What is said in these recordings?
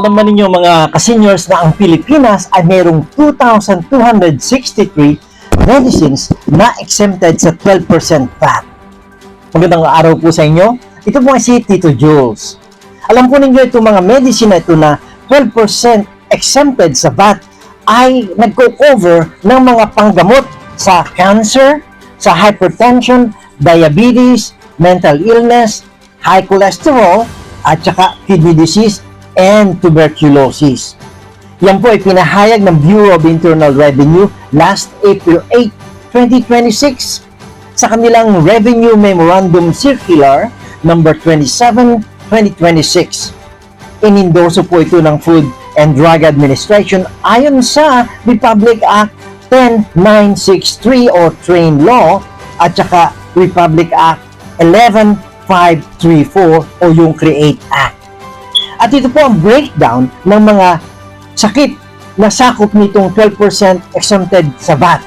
Alam ba ninyo mga ka-seniors na ang Pilipinas ay mayroong 2,263 medicines na exempted sa 12% VAT. Magandang araw po sa inyo. Ito po si Tito Jules. Alam po ninyo itong mga medicine na ito na 12% exempted sa VAT ay nagko-cover ng mga panggamot sa cancer, sa hypertension, diabetes, mental illness, high cholesterol, at saka kidney disease and tuberculosis. Yan po ay pinahayag ng Bureau of Internal Revenue last April 8, 2026 sa kanilang Revenue Memorandum Circular number 27, 2026. Inendorso po ito ng Food and Drug Administration ayon sa Republic Act 10963 or Train Law at saka Republic Act 11534 o yung Create Act. At ito po ang breakdown ng mga sakit na sakop nitong 12% exempted sa VAT.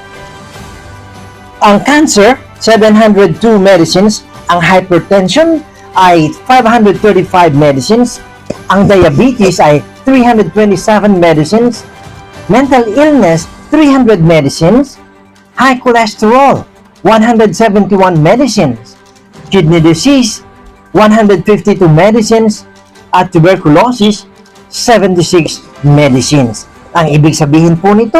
Ang cancer, 702 medicines. Ang hypertension ay 535 medicines. Ang diabetes ay 327 medicines. Mental illness, 300 medicines. High cholesterol, 171 medicines. Kidney disease, 152 medicines. At tuberculosis, 76 medicines. Ang ibig sabihin po nito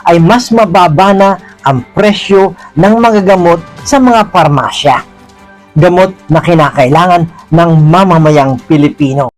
ay mas mababa na ang presyo ng mga gamot sa mga parmasya. Gamot na kinakailangan ng mamamayang Pilipino.